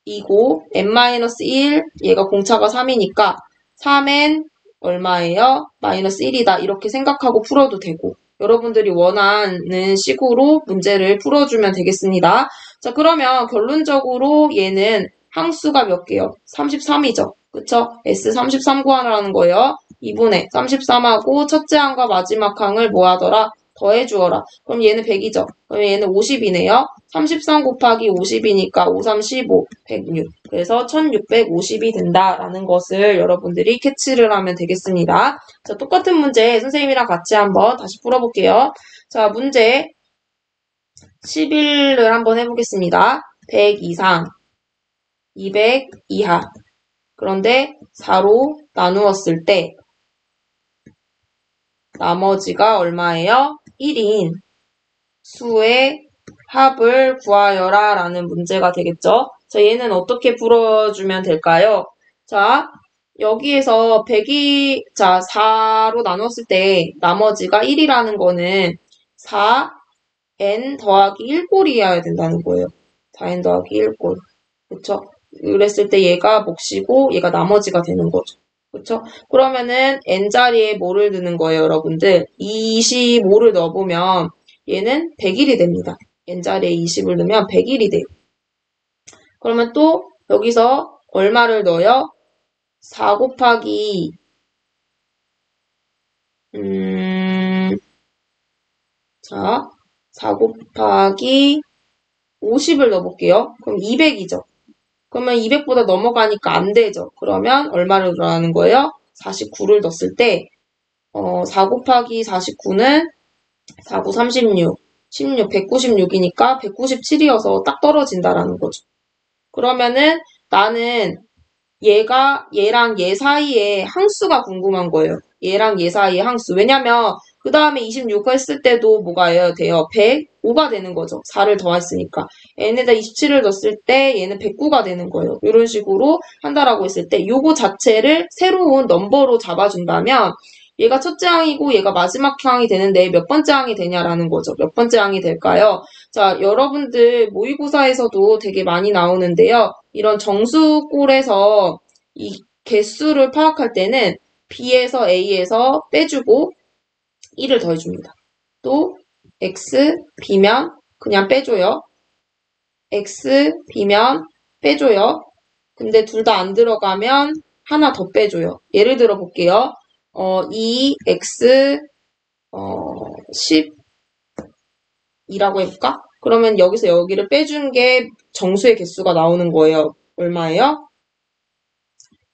2고, N-1, 얘가 공차가 3이니까, 3N 얼마예요? 마이너스 1이다. 이렇게 생각하고 풀어도 되고, 여러분들이 원하는 식으로 문제를 풀어주면 되겠습니다. 자, 그러면 결론적으로 얘는 항수가 몇 개요? 33이죠. 그쵸? S33 구하라는 거예요. 2분의 33하고 첫째 항과 마지막 항을 뭐 하더라? 더해주어라. 그럼 얘는 100이죠. 그럼 얘는 50이네요. 33 곱하기 50이니까 5, 3, 15, 106. 그래서 1650이 된다라는 것을 여러분들이 캐치를 하면 되겠습니다. 자, 똑같은 문제 선생님이랑 같이 한번 다시 풀어볼게요. 자, 문제 11을 한번 해보겠습니다. 100 이상, 200 이하. 그런데 4로 나누었을 때 나머지가 얼마예요? 1인 수의 합을 구하여라 라는 문제가 되겠죠. 자, 얘는 어떻게 풀어주면 될까요? 자, 여기에서 100이, 자, 4로 나눴을 때 나머지가 1이라는 거는 4n 더하기 1꼴이어야 된다는 거예요. 4n 더하기 1꼴. 그쵸? 그랬을 때 얘가 몫이고 얘가 나머지가 되는 거죠. 그쵸? 그러면은 n자리에 뭐를 넣는 거예요, 여러분들? 25를 넣어보면 얘는 100일이 됩니다. n자리에 20을 넣으면 100일이 돼요. 그러면 또 여기서 얼마를 넣어요? 4 곱하기 자, 4 곱하기 50을 넣어볼게요. 그럼 200이죠. 그러면 200보다 넘어가니까 안 되죠. 그러면 얼마를 넣으라는 거예요? 49를 넣었을 때 4 곱하기 49는 4, 9, 36, 16, 196이니까 197이어서 딱 떨어진다라는 거죠. 그러면은 나는 얘랑 얘 사이에 항수가 궁금한 거예요. 얘랑 얘 사이의 항수. 왜냐면 그 다음에 26 했을 때도 뭐가 돼요? 105가 되는 거죠. 4를 더했으니까. n에다 27을 넣었을 때 얘는 109가 되는 거예요. 이런 식으로 한다라고 했을 때 요거 자체를 새로운 넘버로 잡아준다면 얘가 첫째 항이고 얘가 마지막 항이 되는데 몇 번째 항이 되냐라는 거죠. 몇 번째 항이 될까요? 자, 여러분들 모의고사에서도 되게 많이 나오는데요. 이런 정수꼴에서 이 개수를 파악할 때는 B에서 A에서 빼주고 1을 더해줍니다. 또 X, B면 그냥 빼줘요. X, B면 빼줘요. 근데 둘 다 안 들어가면 하나 더 빼줘요. 예를 들어 볼게요. 2x 10이라고 해볼까? 그러면 여기서 여기를 빼준 게 정수의 개수가 나오는 거예요. 얼마예요?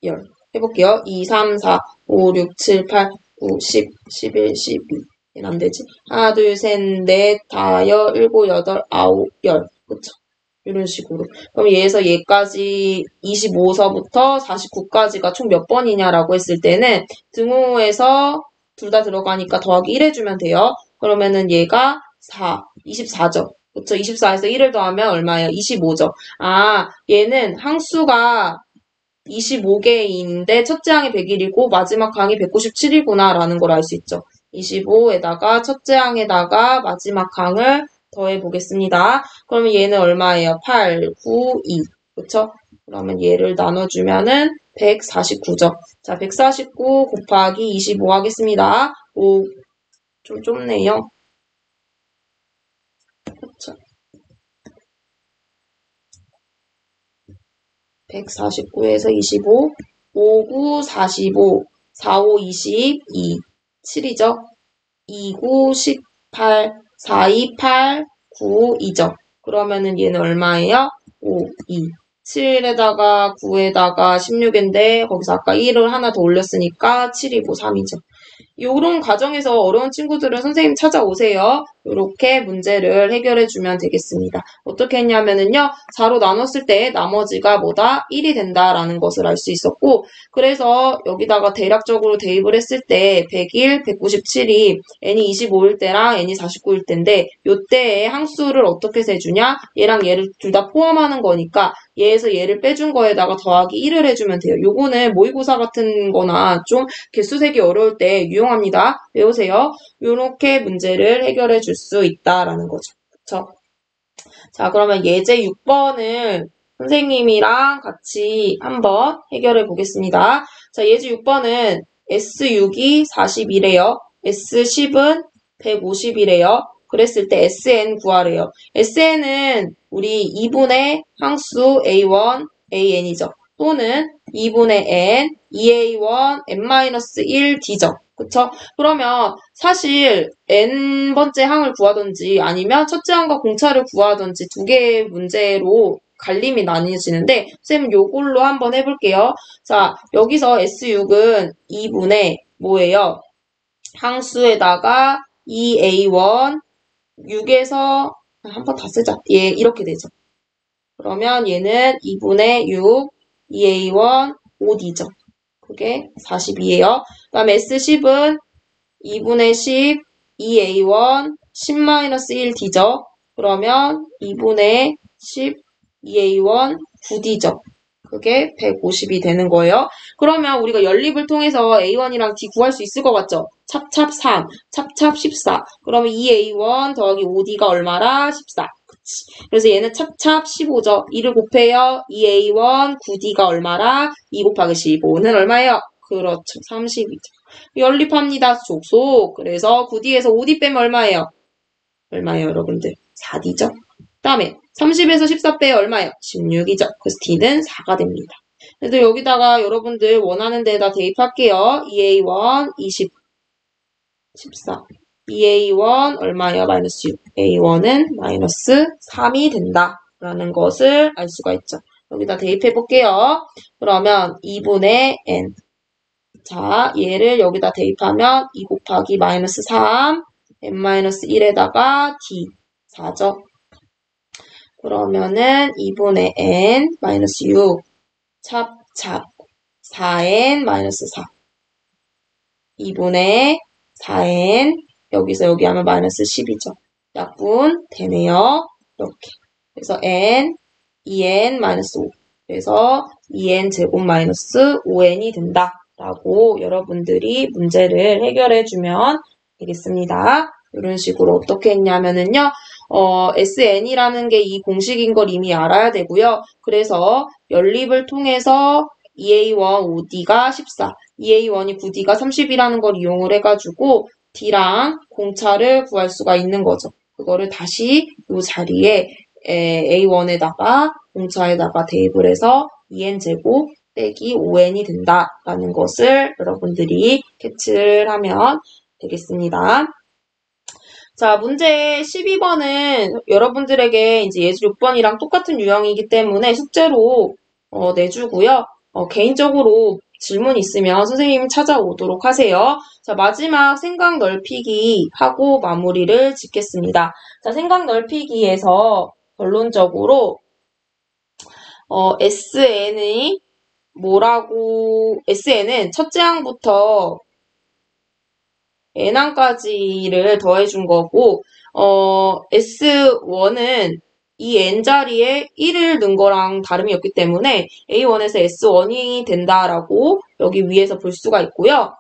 10. 해볼게요. 2, 3, 4, 5, 6, 7, 8, 9, 10, 11, 12. 얘는 안 되지. 하나, 둘, 셋, 넷, 다, 여, 일곱, 여덟, 아홉, 열. 그쵸? 이런 식으로. 그럼 얘에서 얘까지 25서부터 49까지가 총 몇 번이냐라고 했을 때는 등호에서 둘 다 들어가니까 더하기 1 해주면 돼요. 그러면은 얘가 4, 24죠. 그쵸? 24에서 1을 더하면 얼마예요? 25죠. 아, 얘는 항수가 25개인데 첫째 항이 100일이고 마지막 항이 197이구나 라는 걸 알 수 있죠. 25에다가 첫째 항에다가 마지막 항을 더해 보겠습니다. 그러면 얘는 얼마예요? 8, 9, 2. 그쵸? 그러면 얘를 나눠주면은 149죠. 자, 149 곱하기 25 하겠습니다. 오, 좀 좁네요. 그쵸? 149에서 25, 5, 9, 45, 4, 5, 22, 7이죠? 2, 9, 18, 4, 2, 8, 9, 2죠. 그러면은 얘는 얼마예요? 5, 2. 7에다가 9에다가 16인데 거기서 아까 1을 하나 더 올렸으니까 7이고 3이죠. 요런 과정에서 어려운 친구들은 선생님 찾아오세요. 이렇게 문제를 해결해주면 되겠습니다. 어떻게 했냐면은요, 4로 나눴을 때 나머지가 뭐다? 1이 된다라는 것을 알 수 있었고, 그래서 여기다가 대략적으로 대입을 했을 때 101, 197이 n이 25일 때랑 n이 49일 때인데, 요때의 항수를 어떻게 세주냐? 얘랑 얘를 둘 다 포함하는 거니까 얘에서 얘를 빼준 거에다가 더하기 1을 해주면 돼요. 요거는 모의고사 같은 거나 좀 개수 세기 어려울 때 유용합니다. 외우세요. 이렇게 문제를 해결해 줄 수 있다라는 거죠. 그쵸? 자, 그러면 예제 6번을 선생님이랑 같이 한번 해결해 보겠습니다. 자, 예제 6번은 S6이 40이래요. S10은 150이래요. 그랬을 때 SN 구하래요. SN은 우리 2분의 항수 A1, AN이죠. 또는 2분의 N, 2A1, N-1D죠. 그쵸? 그러면 사실 n번째 항을 구하든지 아니면 첫째 항과 공차를 구하든지 두 개의 문제로 갈림이 나뉘어지는데 쌤 요걸로 한번 해볼게요. 자, 여기서 S6은 2분의 뭐예요? 항수에다가 2A1, 6에서 한 번 다 쓰자. 얘 이렇게 되죠. 그러면 얘는 2분의 6, 2A1, 5D죠. 그게 42예요. 그 다음에 S10은 2분의 10, 2A1, 10-1D죠. 그러면 2분의 10, 2A1, 9D죠. 그게 150이 되는 거예요. 그러면 우리가 연립을 통해서 A1이랑 D 구할 수 있을 것 같죠? 찹찹 3, 찹찹 14. 그러면 2A1 더하기 5D가 얼마라? 14. 그치. 그래서 얘는 찹찹 15죠. 2를 곱해요. 2A1, 9D가 얼마라? 2 곱하기 15는 얼마예요? 그렇죠. 30이죠. 연립합니다. 족속. 그래서 9D에서 5D 빼면 얼마예요? 얼마예요, 여러분들? 4D죠? 그 다음에 30에서 14 빼면 얼마예요? 16이죠. 그래서 D는 4가 됩니다. 그래서 여기다가 여러분들 원하는 데다 대입할게요. 2A1, 20, 14. 2A1 얼마예요? 마이너스 6. A1은 마이너스 3이 된다. 라는 것을 알 수가 있죠. 여기다 대입해 볼게요. 그러면 2분의 N. 자, 얘를 여기다 대입하면 2 곱하기 마이너스 3, n-1에다가 d, 4죠. 그러면은 2분의 n, 마이너스 6, 찹찹, 4n, 마이너스 4. 2분의 4n, 여기서 여기 하면 마이너스 10이죠. 약분 되네요. 이렇게. 그래서 n, 2n, 마이너스 5. 그래서 2n 제곱 마이너스 5n이 된다. 라고 여러분들이 문제를 해결해주면 되겠습니다. 이런 식으로 어떻게 했냐면은요, SN이라는 게 이 공식인 걸 이미 알아야 되고요. 그래서 연립을 통해서 2A1 5D가 14, 2A1이 9D가 30이라는 걸 이용을 해가지고 D랑 공차를 구할 수가 있는 거죠. 그거를 다시 이 자리에 A1에다가 공차에다가 대입을 해서 2N제곱 빼기 5n이 된다라는 것을 여러분들이 캐치를 하면 되겠습니다. 자, 문제 12번은 여러분들에게 이제 예제 6번이랑 똑같은 유형이기 때문에 숙제로 내주고요. 개인적으로 질문 있으면 선생님 찾아오도록 하세요. 자, 마지막 생각 넓히기 하고 마무리를 짓겠습니다. 자, 생각 넓히기에서 결론적으로 SN의 SN은 첫째 항부터 n항까지를 더해준 거고, S1은 이 n 자리에 1을 넣은 거랑 다름이 없기 때문에 A1에서 S1이 된다라고 여기 위에서 볼 수가 있고요.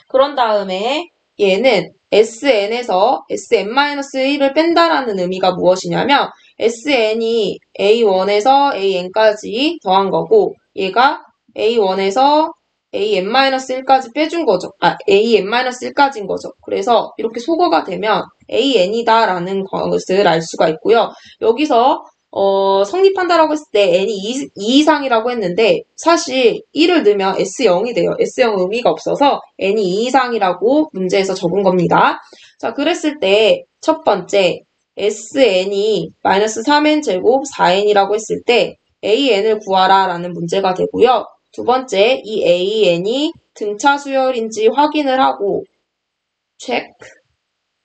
그런 다음에 얘는 SN에서 Sn-1을 뺀다라는 의미가 무엇이냐면 SN이 A1에서 AN까지 더한 거고 얘가 A1에서 AN-1까지 빼준 거죠. AN-1까지인 거죠. 그래서 이렇게 소거가 되면 AN이다라는 것을 알 수가 있고요. 여기서 성립한다라고 했을 때 n이 2 이상이라고 했는데 사실 1을 넣으면 S0이 돼요. S0 의미가 없어서 n이 2 이상이라고 문제에서 적은 겁니다. 자, 그랬을 때 첫 번째 sn이 마이너스 3n 제곱 4n이라고 했을 때 an을 구하라 라는 문제가 되고요. 두 번째 이 an이 등차 수열인지 확인을 하고 체크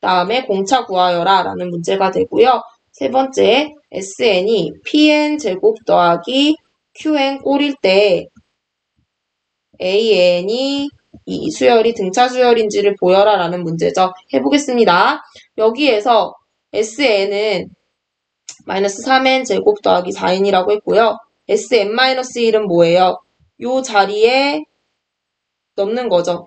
다음에 공차 구하여라 라는 문제가 되고요. 세 번째, SN이 PN 제곱 더하기 QN 꼴일 때 AN이 이 수열이 등차 수열인지를 보여라 라는 문제죠. 해보겠습니다. 여기에서 SN은 마이너스 3N 제곱 더하기 4N이라고 했고요. SN-1은 뭐예요? 요 자리에 넣는 거죠.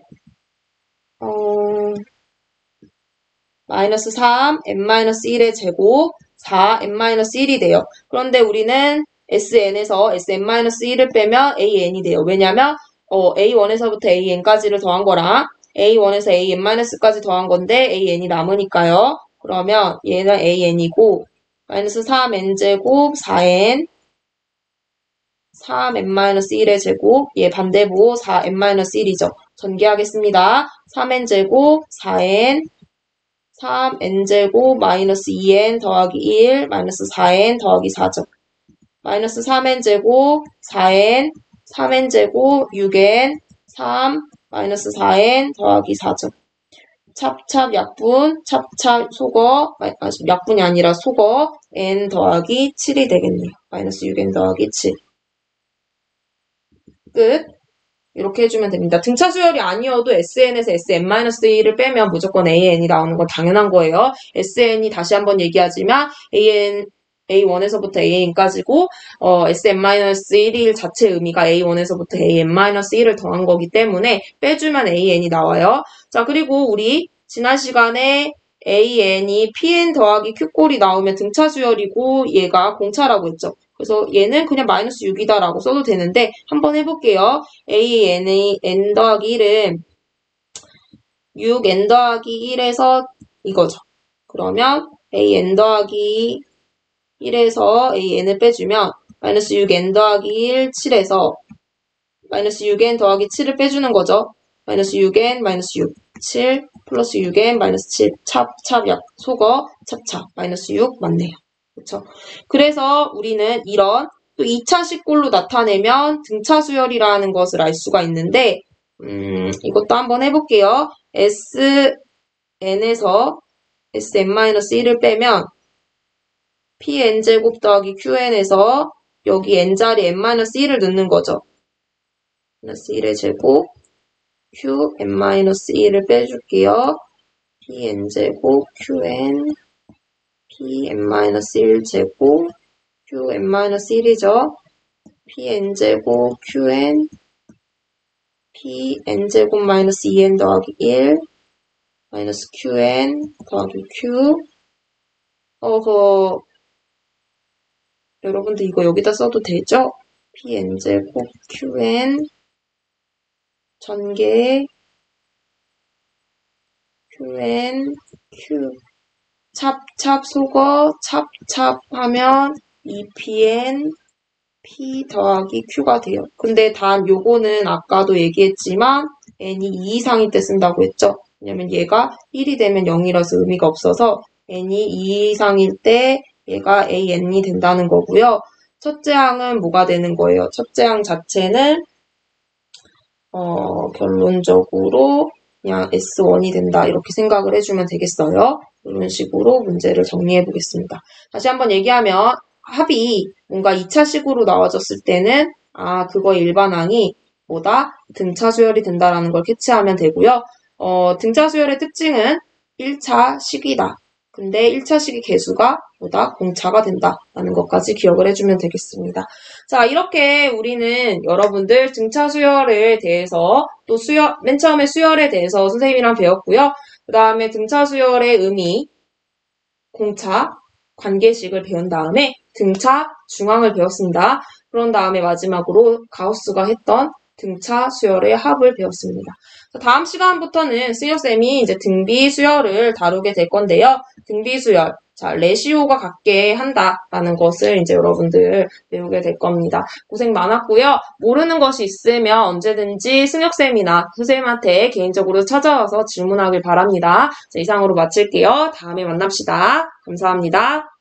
마이너스 3, n-1의 제곱, 4, n-1이 돼요. 그런데 우리는 sn에서 sn-1을 빼면 an이 돼요. 왜냐면 a1에서부터 an까지를 더한 거랑 a1에서 an-까지 더한 건데 an이 남으니까요. 그러면 얘는 an이고 마이너스 3n제곱 4n 3n-1의 제곱 얘 반대보 4n-1이죠. 전개하겠습니다. 3n제곱 4n 3n제곱 마이너스 2n 더하기 1 마이너스 4n 더하기 4죠. 마이너스 3n제곱 4n 3n제곱 6n 3 마이너스 4n 더하기 4죠. 찹찹 약분 찹찹 속어 약분이 아니라 속어 n 더하기 7이 되겠네요. 마이너스 6n 더하기 7 끝. 이렇게 해주면 됩니다. 등차 수열이 아니어도 SN에서 SN-1을 빼면 무조건 AN이 나오는 건 당연한 거예요. SN이 다시 한번 얘기하지만 A1에서부터 AN까지고 SN-1일 자체 의미가 A1에서부터 AN-1을 더한 거기 때문에 빼주면 AN이 나와요. 자, 그리고 우리 지난 시간에 AN이 PN 더하기 Q꼴이 나오면 등차 수열이고 얘가 공차라고 했죠. 그래서 얘는 그냥 마이너스 6이다라고 써도 되는데 한번 해볼게요. AN이 n 더하기 1은 6n 더하기 1에서 이거죠. 그러면 AN 더하기 1에서 AN을 빼주면 마이너스 6n 더하기 1, 7에서 마이너스 6n 더하기 7을 빼주는 거죠. 마이너스 6n, 마이너스 6, 7, 플러스 6n, 마이너스 7, 찹찹약, 속어, 찹찹, 마이너스 6 맞네요. 그렇죠? 그래서 우리는 이런 또 2차식 꼴로 나타내면 등차 수열이라는 것을 알 수가 있는데 이것도 한번 해볼게요. SN에서 SN-1을 빼면 PN제곱 더하기 QN에서 여기 N자리 N-1을 넣는 거죠. 마이너스 1의 제곱 QN-1을 빼줄게요. PN제곱 QN Pn-1제곱 Qn-1이죠. Pn제곱 Qn Pn제곱 마이너스 2n 더하기 1 마이너스 Qn 더하기 Q 여러분들 이거 여기다 써도 되죠? Pn제곱 Qn 전개 Qn Q 찹찹 속어 찹찹 하면 2pn p 더하기 q가 돼요. 근데 단 요거는 아까도 얘기했지만 n이 2 이상일 때 쓴다고 했죠. 왜냐면 얘가 1이 되면 0이라서 의미가 없어서 n이 2 이상일 때 얘가 an이 된다는 거고요. 첫째 항은 뭐가 되는 거예요? 첫째 항 자체는 결론적으로 그냥 S1이 된다 이렇게 생각을 해주면 되겠어요. 이런 식으로 문제를 정리해 보겠습니다. 다시 한번 얘기하면 합이 뭔가 2차식으로 나와졌을 때는 그거의 일반항이 뭐다? 등차 수열이 된다라는 걸 캐치하면 되고요. 등차 수열의 특징은 1차식이다. 근데 1차식의 개수가 뭐다? 공차가 된다라는 것까지 기억을 해주면 되겠습니다. 자, 이렇게 우리는 여러분들 등차 수열에 대해서 또 맨 처음에 수열에 대해서 선생님이랑 배웠고요. 그 다음에 등차 수열의 의미, 공차, 관계식을 배운 다음에 등차 중앙을 배웠습니다. 그런 다음에 마지막으로 가우스가 했던 등차 수열의 합을 배웠습니다. 다음 시간부터는 수요쌤이 이제 등비 수열을 다루게 될 건데요. 등비 수열, 자, 레시오가 같게 한다라는 것을 이제 여러분들 배우게 될 겁니다. 고생 많았고요. 모르는 것이 있으면 언제든지 승혁쌤이나 선생님한테 개인적으로 찾아와서 질문하길 바랍니다. 자, 이상으로 마칠게요. 다음에 만납시다. 감사합니다.